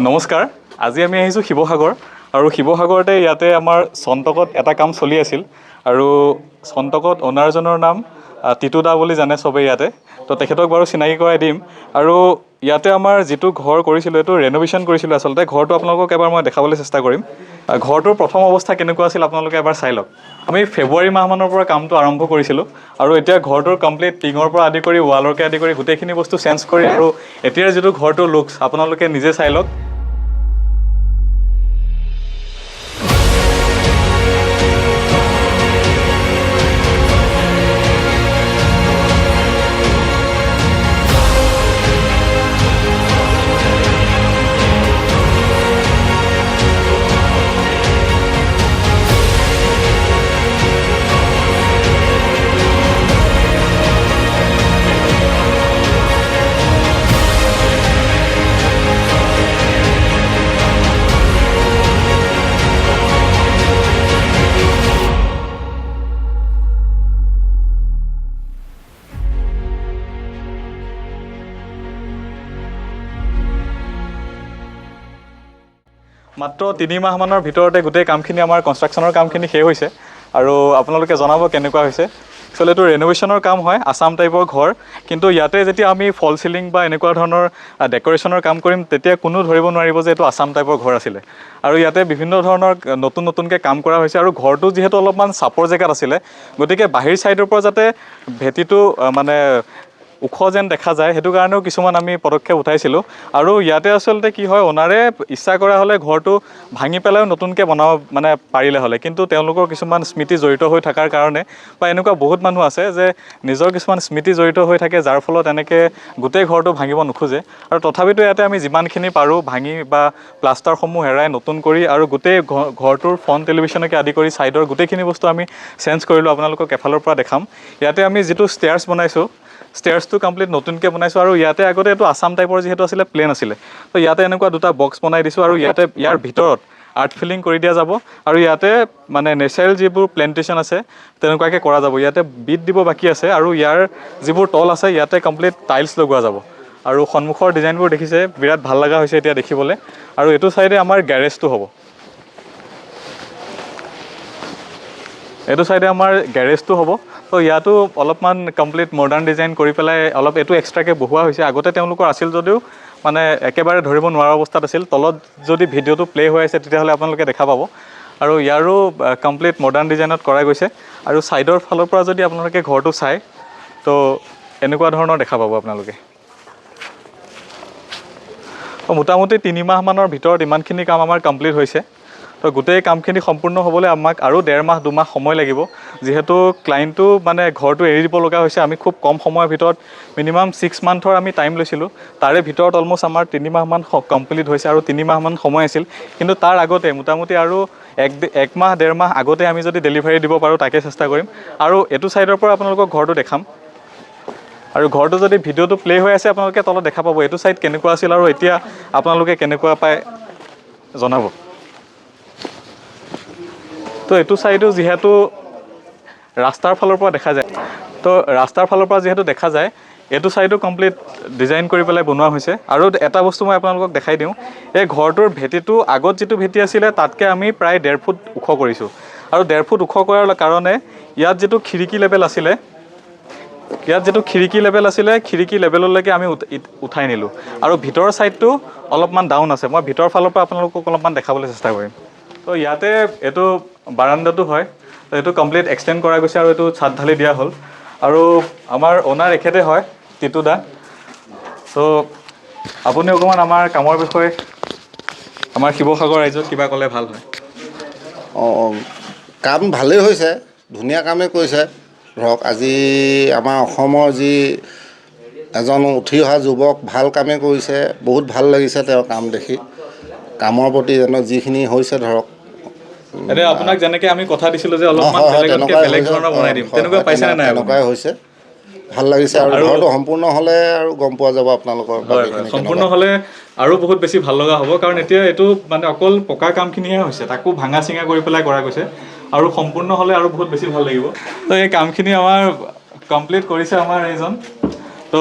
নমস্কাৰ, আজি আমি আহিছোঁ শিৱসাগৰ আৰু শিৱসাগৰতে ইয়াতে আমাৰ চন্তকত এটা কাম চলি আছিল আৰু চন্তকত অনাৰজনৰ নাম টিটু দা বুলি জানে চবেই ইয়াতে। তো তেখেতক বাৰু চিনাকি কৰাই দিম আৰু ইয়াতে আমাৰ যিটো ঘৰ কৰিছিলোঁ এইটো ৰেন'ভেশ্যন কৰিছিলোঁ আচলতে। ঘৰটো আপোনালোকক এবাৰ মই দেখাবলৈ চেষ্টা কৰিম। ঘৰটোৰ প্ৰথম অৱস্থা কেনেকুৱা আছিল আপোনালোকে এবাৰ চাই লওক। আমি ফেব্ৰুৱাৰী মাহমানৰ পৰা কামটো আৰম্ভ কৰিছিলোঁ আৰু এতিয়া ঘৰটোৰ কমপ্লিট টিঙৰ পৰা আদি কৰি ৱালৰকে আদি কৰি গোটেইখিনি বস্তু চেঞ্জ কৰি আৰু এতিয়াৰ যিটো ঘৰটোৰ লুকছ আপোনালোকে নিজে চাই লওক। মাত্ৰ 3 মাহমানৰ ভিতৰতে গোটেই কামখিনি আমাৰ কনষ্ট্ৰাকশ্যনৰ কামখিনি শেষ হৈছে আৰু আপোনালোকে জনাব কেনেকুৱা হৈছে। একচুৱেলি এইটো ৰেন'ভেশ্যনৰ কাম হয়, আছাম টাইপৰ ঘৰ, কিন্তু ইয়াতে যেতিয়া আমি ফল চিলিং বা এনেকুৱা ধৰণৰ ডেক'ৰেশ্যনৰ কাম কৰিম তেতিয়া কোনো ধৰিব নোৱাৰিব যে এইটো আছাম টাইপৰ ঘৰ আছিলে। আৰু ইয়াতে বিভিন্ন ধৰণৰ নতুনকৈ কাম কৰা হৈছে আৰু ঘৰটো যিহেতু অলপমান চাপৰ জেগাত আছিলে গতিকে বাহিৰ ছাইডৰ পৰা যাতে ভেটিটো মানে ওখ যেন দেখা যায় সেইটো কাৰণেও কিছুমান আমি পদক্ষেপ উঠাইছিলোঁ। আৰু ইয়াতে আচলতে কি হয়, অ'নাৰে ইচ্ছা কৰা হ'লে ঘৰটো ভাঙি পেলাইও নতুনকৈ বনাব মানে পাৰিলে হ'লে, কিন্তু তেওঁলোকৰ কিছুমান স্মৃতি জড়িত হৈ থকাৰ কাৰণে বা এনেকুৱা বহুত মানুহ আছে যে নিজৰ কিছুমান স্মৃতি জড়িত হৈ থাকে যাৰ ফলত এনেকৈ গোটেই ঘৰটো ভাঙিব নোখোজে। আৰু তথাপিতো ইয়াতে আমি যিমানখিনি পাৰোঁ ভাঙি বা প্লাষ্টাৰসমূহ হেৰাই নতুন কৰি আৰু গোটেই ঘৰটোৰ ফ্ৰণ্ট টেলিভিশ্যনকে আদি কৰি ছাইডৰ গোটেইখিনি বস্তু আমি চেঞ্জ কৰিলোঁ। আপোনালোকক এফালৰ পৰা দেখাম। ইয়াতে আমি যিটো ষ্টেয়াৰ্ছ বনাইছোঁ ষ্টেয়াৰ্ছটো কমপ্লিট নতুনকৈ বনাইছোঁ আৰু ইয়াতে আগতে এইটো আছাম টাইপৰ যিহেতু আছিলে প্লেন আছিলে, তো ইয়াতে এনেকুৱা দুটা বক্স বনাই দিছোঁ আৰু ইয়াৰ ভিতৰত আৰ্ট ফিলিং কৰি দিয়া যাব আৰু ইয়াতে মানে নেচাৰেল যিবোৰ প্লেণ্টেশ্যন আছে তেনেকুৱাকৈ কৰা যাব। ইয়াতে বিট দিব বাকী আছে আৰু ইয়াৰ যিবোৰ তল আছে ইয়াতে কমপ্লিট টাইলছ লগোৱা যাব আৰু সন্মুখৰ ডিজাইনবোৰ দেখিছে বিৰাট ভাল লগা হৈছে এতিয়া দেখিবলৈ। আৰু এইটো চাইডে আমাৰ গেৰেজটো হ'ব, এইটো চাইডে আমাৰ গেৰেজটো হ'ব। তো ইয়াতো অলপমান কমপ্লিট মডাৰ্ণ ডিজাইন কৰি পেলাই অলপ এইটো এক্সট্ৰাকৈ বহোৱা হৈছে। আগতে তেওঁলোকৰ আছিল যদিও মানে একেবাৰে ধৰিব নোৱাৰা অৱস্থাত আছিল। তলত যদি ভিডিঅ'টো প্লে হৈ আছে তেতিয়াহ'লে আপোনালোকে দেখা পাব। আৰু ইয়াৰো কমপ্লিট মডাৰ্ণ ডিজাইনত কৰা গৈছে আৰু ছাইডৰ ফালৰ পৰা যদি আপোনালোকে ঘৰটো চায় তো এনেকুৱা ধৰণৰ দেখা পাব আপোনালোকে। মোটামুটি 3 মাহমানৰ ভিতৰত ইমানখিনি কাম আমাৰ কমপ্লিট হৈছে। তো গোটেই কামখিনি সম্পূৰ্ণ হ'বলৈ আমাক আৰু 1.5 মাহ 2 মাহ সময় লাগিব, যিহেতু ক্লাইণ্টটো মানে ঘৰটো এৰি দিব লগা হৈছে। আমি খুব কম সময়ৰ ভিতৰত মিনিমাম 6 মান্থৰ আমি টাইম লৈছিলোঁ, তাৰে ভিতৰত অলম'ষ্ট আমাৰ 3 মাহমান কমপ্লিট হৈছে আৰু 3 মাহমান সময় আছিল। কিন্তু তাৰ আগতে মোটামুটি আৰু 1 মাহ 1.5 মাহ আগতে আমি যদি ডেলিভাৰী দিব পাৰোঁ তাকে চেষ্টা কৰিম। আৰু এইটো ছাইডৰ পৰা আপোনালোকক ঘৰটো দেখাম আৰু ঘৰটো যদি ভিডিঅ'টো প্লে হৈ আছে আপোনালোকে তলত দেখা পাব এইটো ছাইড কেনেকুৱা আছিল আৰু এতিয়া আপোনালোকে কেনেকুৱা পায় জনাব। তো এইটো ছাইডো যিহেতু ৰাস্তাৰ ফালৰ পৰা দেখা যায়, তো ৰাস্তাৰ ফালৰ পৰা যিহেতু দেখা যায় এইটো ছাইডো কমপ্লিট ডিজাইন কৰি পেলাই বনোৱা হৈছে। আৰু এটা বস্তু মই আপোনালোকক দেখাই দিওঁ, এই ঘৰটোৰ ভেটিটো আগত যিটো ভেটি আছিলে তাতকৈ আমি প্ৰায় 1.5 ফুট ওখ কৰিছোঁ। আৰু 1.5 ফুট ওখ কৰাৰ কাৰণে ইয়াত যিটো খিৰিকী লেভেল আছিলে খিৰিকী লেভেললৈকে আমি উঠাই নিলোঁ আৰু ভিতৰৰ ছাইডটো অলপমান ডাউন আছে। মই ভিতৰৰ ফালৰ পৰা আপোনালোকক অলপমান দেখাবলৈ চেষ্টা কৰিম। তো ইয়াতে এইটো বাৰাণ্ডাটো হয়, তো এইটো কমপ্লিট এক্সটেণ্ড কৰা গৈছে আৰু এইটো ছাদ ঢালি দিয়া হ'ল। আৰু আমাৰ অ'নাৰ এখেতে হয় টিটু দা। তো আপুনি অকণমান আমাৰ কামৰ বিষয়ে আমাৰ শিৱসাগৰ ৰাইজক কিবা ক'লে ভাল হয়। কাম ভালেই হৈছে, ধুনীয়া কামেই কৰিছে। ধৰক আজি আমাৰ অসমৰ যি এজন উঠি অহা যুৱক ভাল কামেই কৰিছে, বহুত ভাল লাগিছে তেওঁৰ কাম দেখি। কামৰ প্ৰতি যিখিনি হৈছে ধৰক এতিয়া আপোনাক যেনেকৈ আমি কথা দিছিলোঁ যে অলপমান বেলেগ ধৰণৰ বনাই দিম, তেনেকুৱা পাইছেনে নাই? তেনেকুৱাই হৈছে, ভাল লাগিছে। আৰু ঘৰটো সম্পূৰ্ণ হ'লে আৰু গম পোৱা যাব আপোনালোকৰ। সম্পূৰ্ণ হ'লে আৰু বহুত বেছি ভাল লগা হ'ব, কাৰণ এতিয়া এইটো মানে অকল পকা কামখিনিহে হৈছে, তাকো ভাঙা চিঙা কৰি পেলাই কৰা গৈছে। আৰু সম্পূৰ্ণ হ'লে আৰু বহুত বেছি ভাল লাগিব। তো এই কামখিনি আমাৰ কমপ্লিট কৰিছে আমাৰ এইজন। তো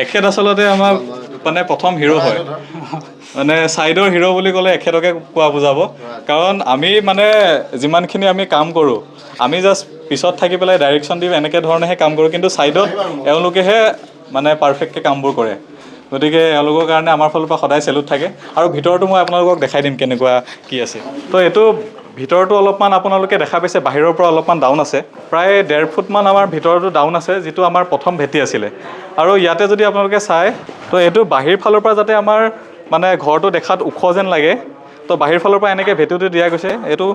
এখেত আচলতে আমাৰ মানে প্ৰথম হিৰো হয়। মানে ছাইডৰ হিৰ' বুলি ক'লে এখেতকে কোৱা বুজাব কাৰণ আমি মানে যিমানখিনি আমি কাম কৰোঁ আমি জাষ্ট পিছত থাকি পেলাই ডাইৰেকশ্যন দি এনেকৈ ধৰণেহে কাম কৰোঁ কিন্তু ছাইডত এওঁলোকেহে মানে পাৰফেক্টকৈ কামবোৰ কৰে গতিকে এওঁলোকৰ কাৰণে আমাৰ ফালৰ পৰা সদায় চেলুট থাকে আৰু ভিতৰতো মই আপোনালোকক দেখাই দিম কেনেকুৱা কি আছে তো এইটো ভিতৰতো অলপমান আপোনালোকে দেখা পাইছে বাহিৰৰ পৰা অলপমান ডাউন আছে প্ৰায় 1.5 ফুটমান আমাৰ ভিতৰতো ডাউন আছে যিটো আমাৰ প্ৰথম ভেটি আছিলে আৰু ইয়াতে যদি আপোনালোকে চায় তো এইটো বাহিৰ ফালৰ পৰা যাতে আমাৰ মানে ঘৰটো দেখাত ওখ যেন লাগে তো বাহিৰ ফালৰ পৰা এনেকৈ ভেটিটো দিয়া গৈছে এইটো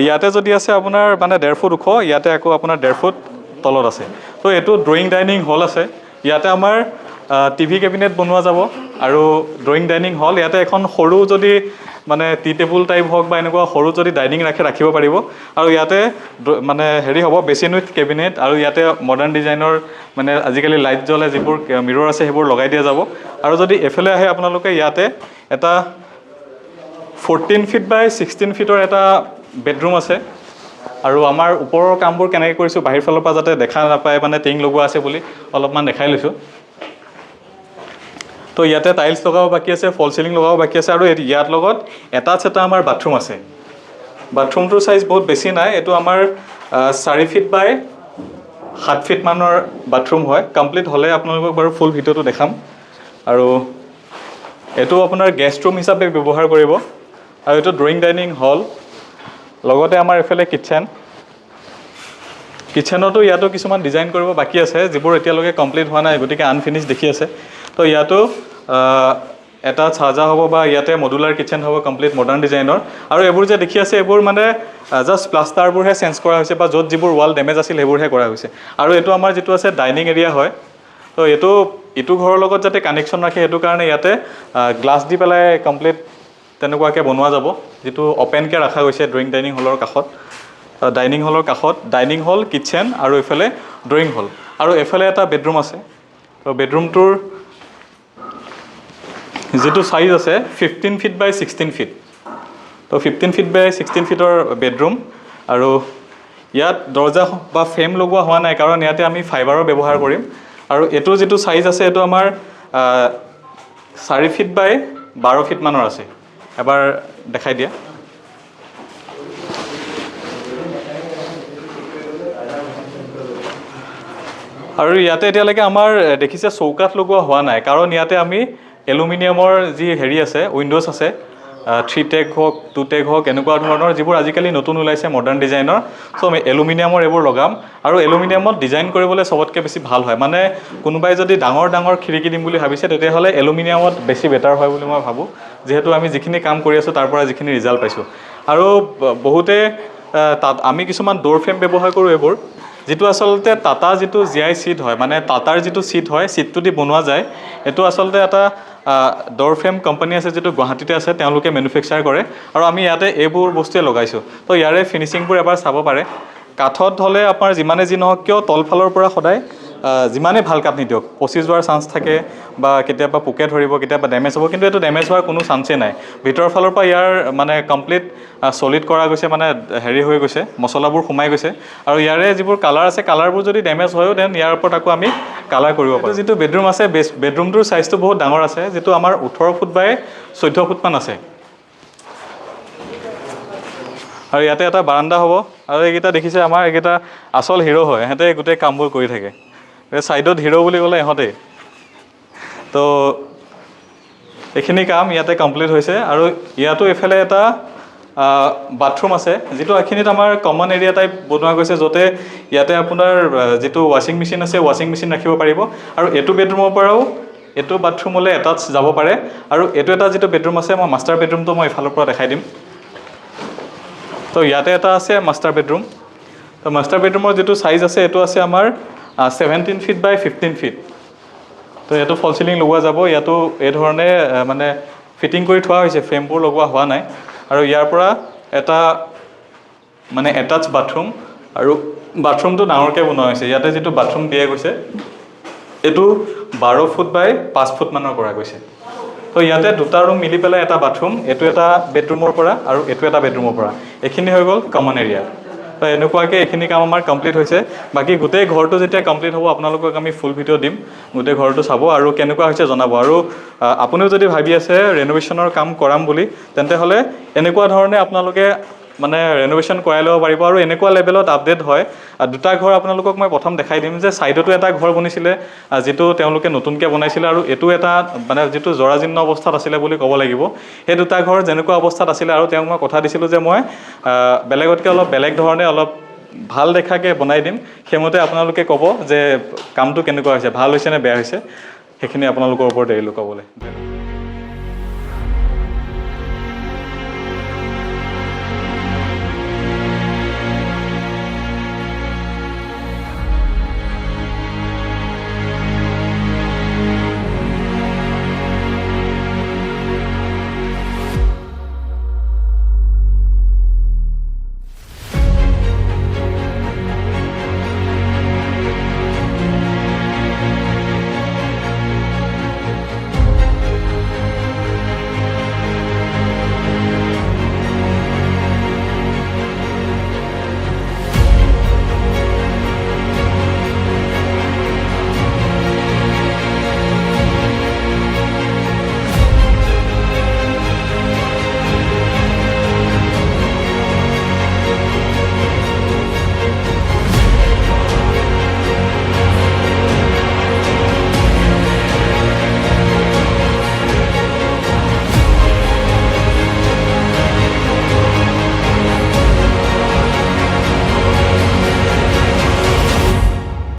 ইয়াতে যদি আছে আপোনাৰ মানে 1.5 ফুট ওখ ইয়াতে আকৌ আপোনাৰ 1.5 ফুট তলত আছে তো এইটো ড্ৰয়িং ডাইনিং হল আছে ইয়াতে আমাৰ টিভি কেবিনেট বনোৱা যাব আৰু ড্ৰয়িং ডাইনিং হল ইয়াতে এখন সৰু যদি মানে টি টেবুল টাইপ হওক বা এনেকুৱা সৰু যদি ডাইনিং ৰাখিব পাৰিব আৰু ইয়াতে মানে হেৰি হ'ব বেচিন উইথ কেবিনেট আৰু ইয়াতে মডাৰ্ণ ডিজাইনৰ মানে আজিকালি লাইট জ্বলে যিবোৰ মিৰৰ আছে সেইবোৰ লগাই দিয়া যাব আৰু যদি এফালে আহে আপোনালোকে ইয়াতে এটা 14 ফিট বাই 16 ফিটৰ এটা বেডৰুম আছে আৰু আমাৰ ওপৰৰ কামবোৰ কেনেকৈ কৰিছোঁ বাহিৰ ফালৰ পৰা যাতে দেখা নাপায় মানে টিং লগোৱা আছে বুলি অলপমান দেখাই লৈছোঁ তো ইয়াতে টাইলছ লগাব বাকী আছে ফল চিলিং লগাব বাকী আছে আৰু ইয়াৰ লগত এটা আমাৰ বাথৰুম আছে বাথৰুমটোৰ চাইজ বহুত বেছি নাই এইটো আমাৰ 4 ফিট বাই 7 ফিট মানৰ বাথৰুম হয় কমপ্লিট হ'লে আপোনালোকক বাৰু ফুল ভিডিঅ'টো দেখাম আৰু এইটো আপোনাৰ গেষ্ট ৰুম হিচাপে ব্যৱহাৰ কৰিব আৰু এইটো ড্ৰয়িং ডাইনিং হল লগতে আমাৰ এফালে কিটচেনতো ইয়াতো কিছুমান ডিজাইন কৰিব বাকী আছে যিবোৰ এতিয়ালৈকে কমপ্লিট হোৱা নাই গতিকে আনফিনিছ দেখি আছে তো ইয়াতো এটা চাৰ্জা হ'ব বা ইয়াতে মডুলাৰ কিটচেন হ'ব কমপ্লিট মডাৰ্ণ ডিজাইনৰ আৰু এইবোৰ যে দেখি আছে এইবোৰ মানে জাষ্ট প্লাষ্টাৰবোৰহে চেঞ্জ কৰা হৈছে বা য'ত যিবোৰ ৱাল ডেমেজ আছিল সেইবোৰহে কৰা হৈছে আৰু এইটো আমাৰ যিটো আছে ডাইনিং এৰিয়া হয় তো এইটো ঘৰৰ লগত যাতে কানেকশ্যন ৰাখে সেইটো কাৰণে ইয়াতে গ্লাছ দি পেলাই কমপ্লিট তেনেকুৱাকৈ বনোৱা যাব যিটো অপেনকৈ ৰখা গৈছে ড্ৰয়িং ডাইনিং হলৰ কাষত ডাইনিং হল কিটচেন আৰু এইফালে ড্ৰয়িং হল আৰু এইফালে এটা বেডৰুম আছে তো বেডৰুমটোৰ যিটো চাইজ আছে 15 ফিট বাই 16 ফিট তো 15 ফিট বাই 16 ফিটৰ বেডৰুম আৰু ইয়াত দৰ্জা বা ফ্ৰেম লগোৱা হোৱা নাই কাৰণ ইয়াতে আমি ফাইবাৰৰ ব্যৱহাৰ কৰিম আৰু এইটো যিটো চাইজ আছে এইটো আমাৰ 4 ফিট বাই 12 ফিট মানৰ আছে এবাৰ দেখাই দিয়া আৰু ইয়াতে এতিয়ালৈকে আমাৰ দেখিছে চৌকাঠ লগোৱা হোৱা নাই কাৰণ ইয়াতে আমি এলুমিনিয়ামৰ যি হেৰি আছে উইণ্ডোজ আছে 3 টেক হওক 2 টেক হওক এনেকুৱা ধৰণৰ যিবোৰ আজিকালি নতুন ওলাইছে মডাৰ্ণ ডিজাইনৰ চ' আমি এলুমিনিয়ামৰ এইবোৰ লগাম আৰু এলুমিনিয়ামত ডিজাইন কৰিবলৈ চবতকৈ বেছি ভাল হয় মানে কোনোবাই যদি ডাঙৰ খিৰিকী দিম বুলি ভাবিছে তেতিয়াহ'লে এলুমিনিয়ামত বেছি বেটাৰ হয় বুলি মই ভাবোঁ যিহেতু আমি যিখিনি কাম কৰি আছোঁ তাৰ পৰা যিখিনি ৰিজাল্ট পাইছোঁ আৰু বহুতে তাত আমি কিছুমান ড'ৰ ফ্ৰেম ব্যৱহাৰ কৰোঁ এইবোৰ যিটো আচলতে টাটা যিটো জিআই চিট হয় মানে টাটাৰ যিটো চিট হয় চিটটো দি বনোৱা যায় এইটো আচলতে এটা ড'ৰ ফ্ৰেম কোম্পানী আছে যিটো গুৱাহাটীতে আছে তেওঁলোকে মেনুফেকচাৰ কৰে আৰু আমি ইয়াতে এইবোৰ বস্তুৱে লগাইছোঁ তো ইয়াৰে ফিনিচিংবোৰ এবাৰ চাব পাৰে কাঠত হ'লে আপোনাৰ যিমানে যি নহওক কিয় তলফালৰ পৰা সদায় যিমানে ভাল কাঠ নিদিয়ক পচি যোৱাৰ চান্স থাকে বা কেতিয়াবা পোকে ধৰিব কেতিয়াবা ডেমেজ হ'ব কিন্তু এইটো ডেমেজ হোৱাৰ কোনো চান্সেই নাই ভিতৰৰ ফালৰ পৰা ইয়াৰ মানে কমপ্লিট ছলিড কৰা গৈছে মানে হেৰি হৈ গৈছে মছলাবোৰ সোমাই গৈছে আৰু ইয়াৰে যিবোৰ কালাৰ আছে কালাৰবোৰ যদি ডেমেজ হয়ও দেন ইয়াৰ ওপৰত আকৌ আমি কালাৰ কৰিব পাৰোঁ যিটো বেডৰুম আছে বেডৰুমটোৰ চাইজটো বহুত ডাঙৰ আছে যিটো আমাৰ 18 ফুট বাই 14 ফুটমান আছে আৰু ইয়াতে এটা বাৰাণ্ডা হ'ব আৰু এইকেইটা দেখিছে আমাৰ এইকেইটা আচল হিৰ' হয় সিহঁতে গোটেই কামবোৰ কৰি থাকে ছাইডত হিৰ' বুলি ক'লে ইহঁতেই তো এইখিনি কাম ইয়াতে কমপ্লিট হৈছে আৰু ইয়াতো এইফালে এটা বাথৰুম আছে যিটো এইখিনিত আমাৰ কমন এৰিয়া টাইপ বনোৱা গৈছে য'তে ইয়াতে আপোনাৰ যিটো ৱাশ্বিং মেচিন আছে ৱাশ্বিং মেচিন ৰাখিব পাৰিব আৰু এইটো বেডৰুমৰ পৰাও এইটো বাথৰুমলৈ এটাচ যাব পাৰে আৰু এইটো এটা যিটো বেডৰুম আছে মই মাষ্টাৰ বেডৰুমটো মই এইফালৰ পৰা দেখাই দিম তো ইয়াতে এটা আছে মাষ্টাৰ বেডৰুম তো মাষ্টাৰ বেডৰুমৰ যিটো চাইজ আছে এইটো আছে আমাৰ 17 ফিট বাই 15 ফিট তো এইটো ফল চিলিং লগোৱা যাব ইয়াতো এই ধৰণে মানে ফিটিং কৰি থোৱা হৈছে ফ্ৰেমবোৰ লগোৱা হোৱা নাই আৰু ইয়াৰ পৰা এটা মানে এটাচ বাথৰুম আৰু বাথৰুমটো ডাঙৰকৈ বনোৱা হৈছে ইয়াতে যিটো বাথৰুম দিয়া গৈছে এইটো 12 ফুট বাই 5 ফুট মানৰ কৰা গৈছে তো ইয়াতে দুটা ৰুম মিলি পেলাই এটা বাথৰুম এইটো এটা বেডৰুমৰ পৰা আৰু এইটো এটা বেডৰুমৰ পৰা এইখিনি হৈ গ'ল কমন এৰিয়া তো এনেকুৱাকৈ এইখিনি কাম আমাৰ কমপ্লিট হৈছে বাকী গোটেই ঘৰটো যেতিয়া কমপ্লিট হ'ব আপোনালোকক আমি ফুল ভিডিঅ' দিম গোটেই ঘৰটো চাব আৰু কেনেকুৱা হৈছে জনাব আৰু আপুনিও যদি ভাবি আছে ৰেন'ভেশ্যনৰ কাম কৰাম বুলি তেন্তে হ'লে এনেকুৱা ধৰণে আপোনালোকে মানে ৰেন'ভেশ্যন কৰাই ল'ব পাৰিব আৰু এনেকুৱা লেভেলত আপডেট হয় দুটা ঘৰ আপোনালোকক মই প্ৰথম দেখাই দিম যে ছাইডতো এটা ঘৰ বনিছিলে যিটো তেওঁলোকে নতুনকৈ বনাইছিলে আৰু এইটো এটা মানে যিটো জৰাজীৰ্ণ অৱস্থাত আছিলে বুলি ক'ব লাগিব সেই দুটা ঘৰ যেনেকুৱা অৱস্থাত আছিলে আৰু তেওঁক মই কথা দিছিলোঁ যে মই বেলেগতকৈ অলপ বেলেগ ধৰণে অলপ ভাল দেখাকৈ বনাই দিম সেইমতে আপোনালোকে ক'ব যে কামটো কেনেকুৱা হৈছে ভাল হৈছে নে বেয়া হৈছে সেইখিনি আপোনালোকৰ ওপৰত এৰিলোঁ ক'বলৈ